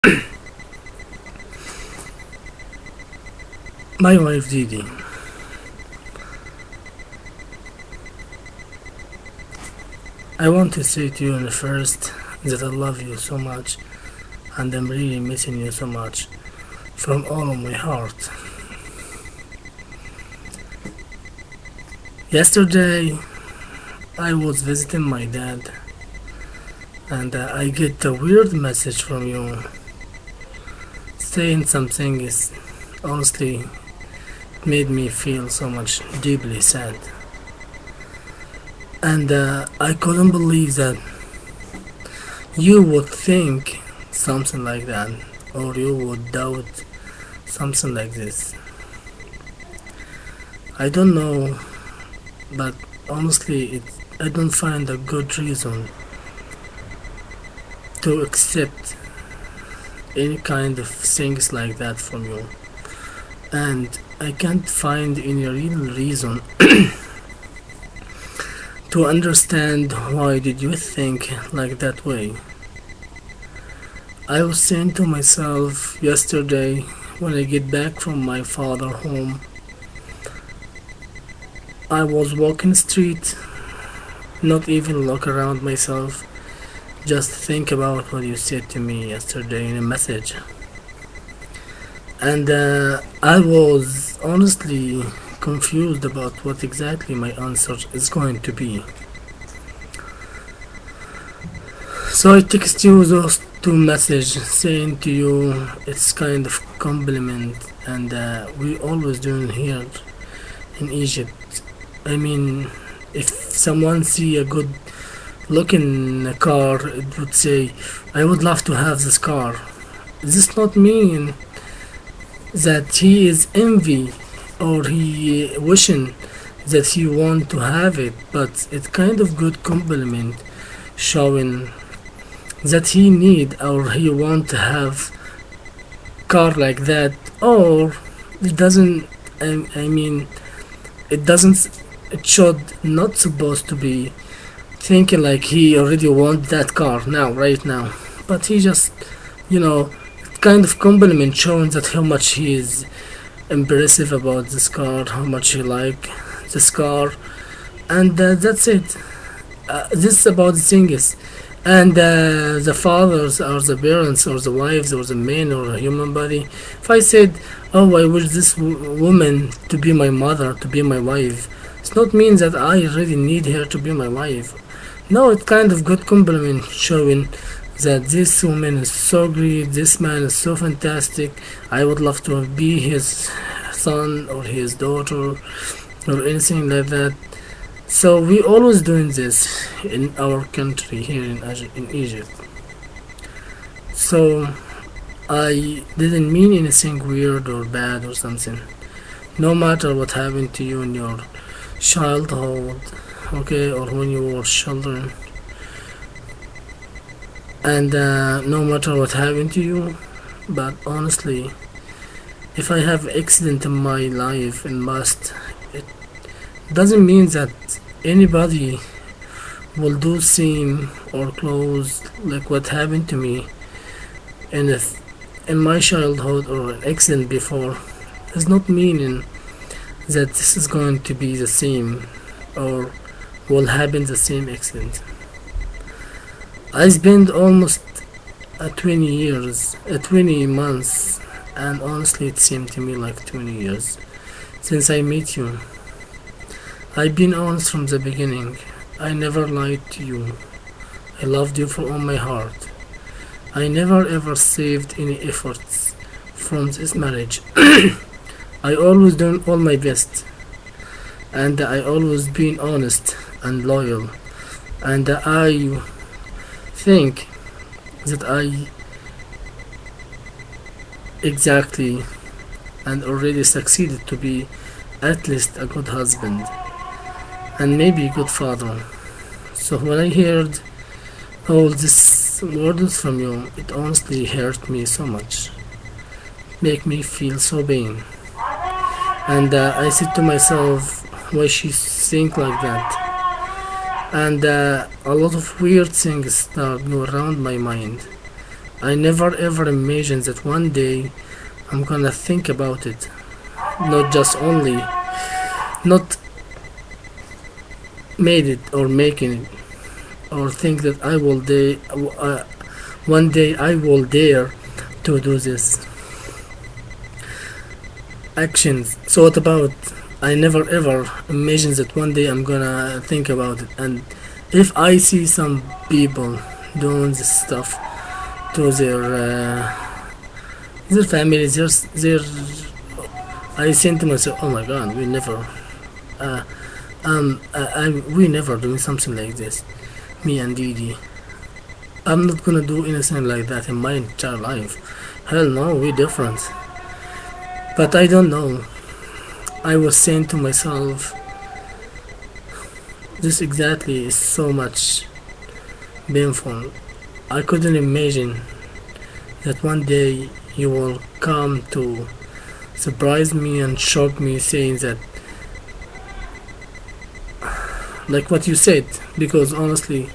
My wife Didi, I want to say to you in the first that I love you so much and I'm really missing you so much from all of my heart. Yesterday I was visiting my dad and I get a weird message from you saying something is honestly made me feel so much deeply sad. And I couldn't believe that you would think something like that, or you would doubt something like this. I don't know, but honestly, I don't find a good reason to accept any kind of things like that from you. And I can't find any real reason to understand why did you think like that way. I was saying to myself yesterday when I get back from my father home, I was walking street, not even look around myself, just think about what you said to me yesterday in a message. And I was honestly confused about what exactly my answer is going to be. So I text you those two messages saying to you it's kind of compliment and we always doing here in Egypt. I mean, if someone see a good looking car, it would say, I would love to have this car. Does this not mean that he is envy or he wishing that he want to have it, but it's kind of good compliment showing that he need or he want to have car like that, or it doesn't. I mean, it doesn't. It should not supposed to be thinking like he already want that car now, right now, but he just, you know, kind of compliment showing that how much he is impressive about this car, how much he like this car, and that's it. This is about the things, and the fathers or the parents or the wives or the men or a human body. If I said, "Oh, I wish this woman to be my mother, to be my wife," it's not mean that I really need her to be my wife. No, it's kind of good compliment showing that this woman is so great, this man is so fantastic. I would love to be his son or his daughter or anything like that. So we always doing this in our country here in Egypt. So I didn't mean anything weird or bad or something. No matter what happened to you in your childhood, okay, or when you were children, and no matter what happened to you, but honestly, if I have accident in my life and must, it doesn't mean that anybody will do same or close like what happened to me in in my childhood or an accident before. Does not meaning that this is going to be the same or will happen the same accident. I spent almost 20 years, 20 months, and honestly it seemed to me like 20 years since I met you. I've been honest from the beginning. I never lied to you. I loved you from all my heart. I never ever saved any efforts from this marriage. I always done all my best, and I always been honest and loyal, and I think that I exactly and already succeeded to be at least a good husband and maybe a good father. So when I heard all these words from you, it honestly hurt me so much, make me feel so pain. And I said to myself, why she think like that? And a lot of weird things start go around my mind. I never ever imagined that one day I'm gonna think about it, not just only, not made it or making it, or think that one day I will dare to do this actions. So what about, I never ever imagined that one day I'm gonna think about it. And if I see some people doing this stuff to their families, their I think to myself, oh my god, we never uh, we never doing something like this, me and Didi. I'm not gonna do anything like that in my entire life. Hell no, we different. But I don't know. I was saying to myself, this exactly is so much painful. I couldn't imagine that one day you will come to surprise me and shock me saying that, like what you said, because honestly,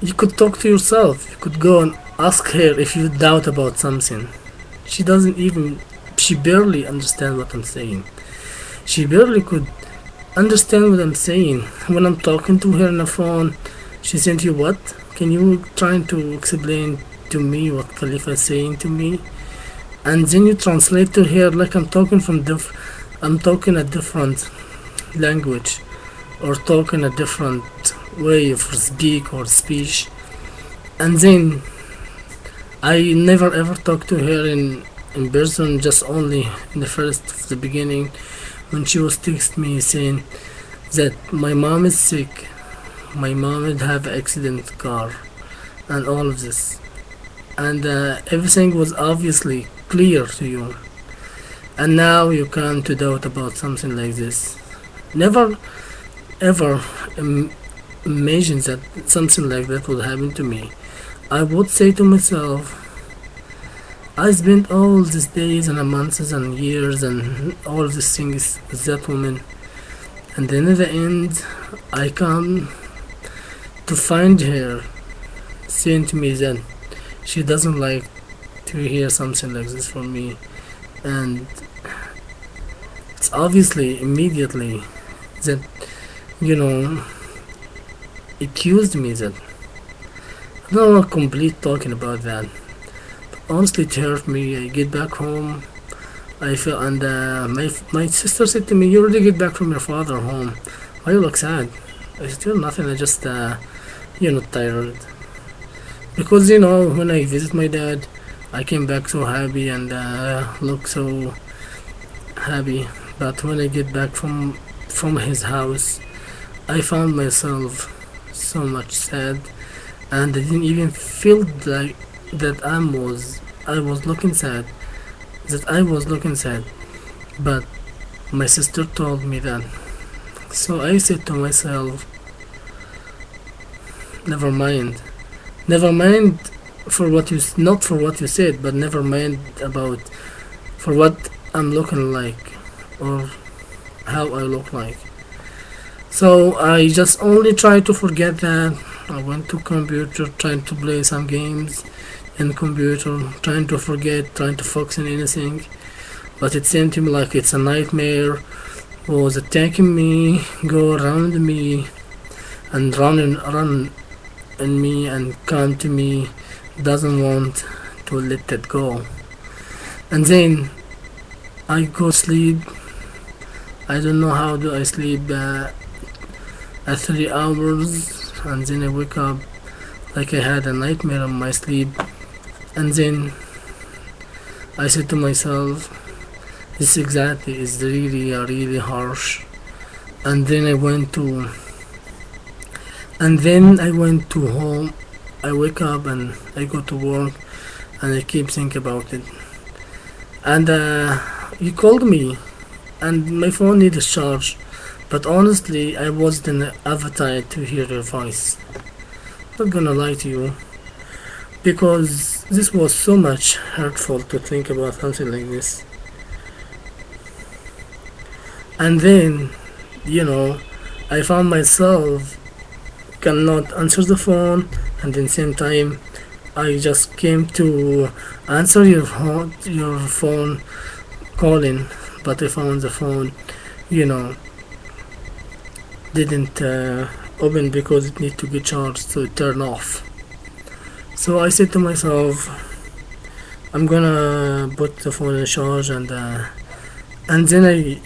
you could talk to yourself. You could go and ask her if you doubt about something. She doesn't even, she barely understand what I'm saying. She barely could understand what I'm saying. When I'm talking to her on the phone, she said, "You what? Can you trying to explain to me what Khalifa is saying to me?" And then you translate to her like I'm talking a different language, or talking a different way of speak or speech. And then I never ever talked to her in person, just only in the beginning, when she was text me saying that my mom is sick, my mom had have accident car, and all of this, and everything was obviously clear to you, and now you come to doubt about something like this. Never ever imagine that something like that would happen to me. I would say to myself, I spent all these days and months and years and all of these things with that woman, and then at the end, I come to find her saying to me that she doesn't like to hear something like this from me, and it's obviously immediately that, you know, accused me that, I don't want to complete talking about that. Honestly, it hurt me. I get back home, I feel, and my sister said to me, "You already get back from your father home. Why you look sad?" I said, "Well, nothing. I just, tired." Because when I visit my dad, I came back so happy and look so happy. But when I get back from his house, I found myself so much sad, and I didn't even feel like that I was looking sad, but my sister told me that. So I said to myself, never mind, never mind for what you not for what you said, but never mind about for what I'm looking like, or how I look like. So I just only try to forget that. I went to computer trying to play some games in computer, trying to forget, trying to focus on anything. But it seemed to me like it's a nightmare, was attacking me, go around me, and run in me and come to me, doesn't want to let it go. And then I go sleep. I don't know how do I sleep at 3 hours, and then I wake up like I had a nightmare in my sleep. And then I said to myself, this exactly is really harsh. And then I went to home. I wake up and I go to work, and I keep thinking about it. And you called me, and my phone needed charge. But honestly, I wasn't in the appetite to hear your voice. Not gonna lie to you, because this was so much hurtful to think about something like this. And then, I found myself cannot answer the phone, and then same time I just came to answer your phone calling, but I found the phone, you know, didn't open because it need to be charged, so it turned off. So I said to myself, I'm gonna put the phone in charge, and then I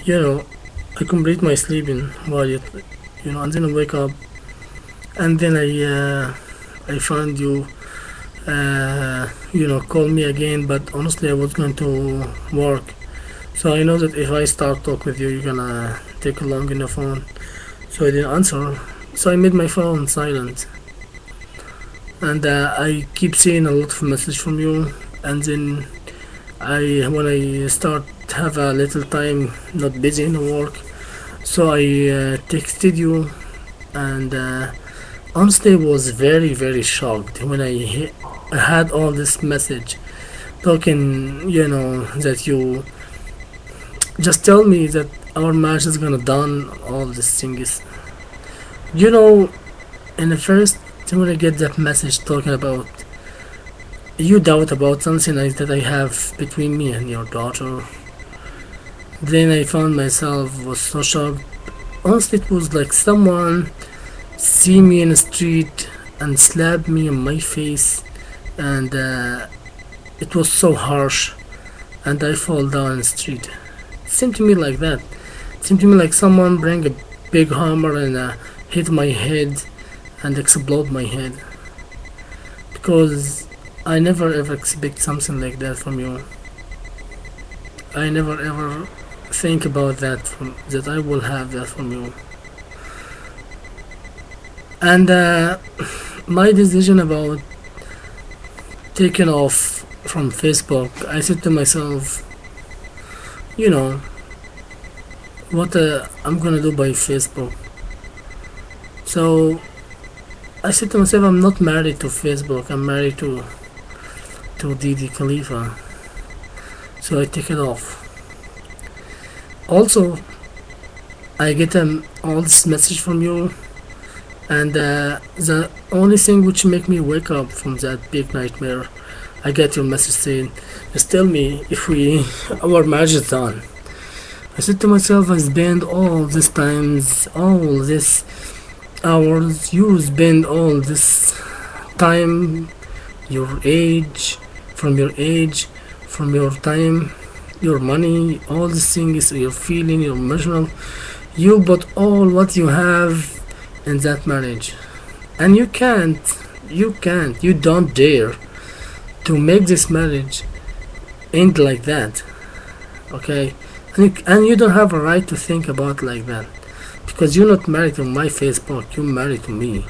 complete my sleeping while and then I wake up, and then I find you, call me again. But honestly, I was going to work, so I know that if I start talk with you, you're gonna take long in the phone. So I didn't answer. So I made my phone silent, and I keep seeing a lot of message from you, and then when I start have a little time, not busy in the work, so I texted you, and honestly, I was very very shocked when I had all this message talking, that you just tell me that our marriage is gonna done all these things. You know, in the first when I get that message talking about you doubt about something that I have between me and your daughter, then I found myself was so shocked. Honestly, it was like someone see me in the street and slap me in my face, and it was so harsh, and I fall down in the street. It seemed to me like that. It seemed to me like someone bring a big hammer and hit my head and explode my head, because I never ever expect something like that from you. I never ever think about that I will have that from you. And my decision about taking off from Facebook, I said to myself, you know, what I'm gonna do by Facebook. So I said to myself, I'm not married to Facebook. I'm married to Didi Khalifa. So I take it off. Also, I get all this message from you, and the only thing which make me wake up from that big nightmare, I get your message saying, just tell me if our marriage is done. I said to myself, I spend all this times, all this hours, you spend all this time, your age, from your age, from your time, your money, all these things, your feeling, your emotional, you put all what you have in that marriage, and you don't dare to make this marriage end like that, okay? And you don't have a right to think about like that, because you're not married to my Facebook, you're married to me.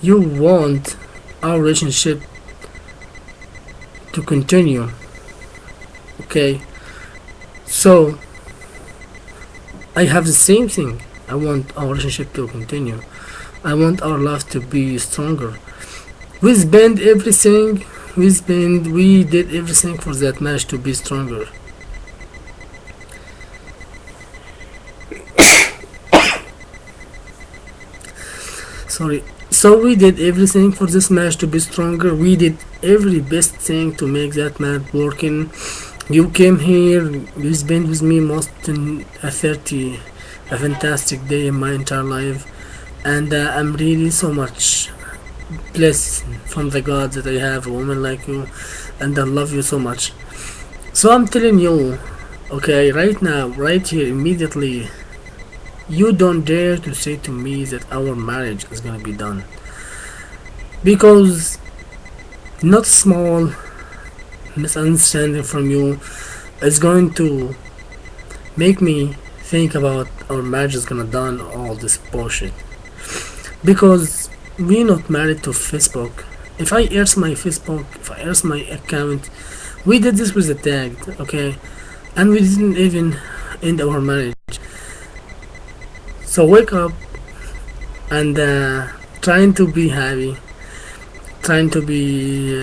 You want our relationship to continue, okay? So I have the same thing. I want our relationship to continue. I want our love to be stronger. We spend everything, we did everything for that marriage to be stronger. Sorry. So we did everything for this marriage to be stronger. We did every best thing to make that marriage working. You came here, you spent with me most in a fantastic day in my entire life, and I'm really so much blessed from the God that I have a woman like you, and I love you so much. So I'm telling you, okay, right now, right here, immediately, you don't dare to say to me that our marriage is gonna be done, because not small misunderstanding from you is going to make me think about our marriage is gonna done all this bullshit, because we're not married to Facebook. If I erase my Facebook, if I erase my account, we did this with the tag, okay, and we didn't even end our marriage. So wake up and trying to be happy, trying to be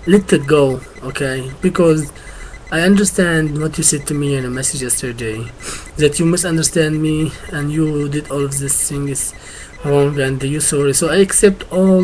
let it go, okay? Because I understand what you said to me in a message yesterday, that you misunderstand me and you did all of these things wrong and you sorry. So I accept all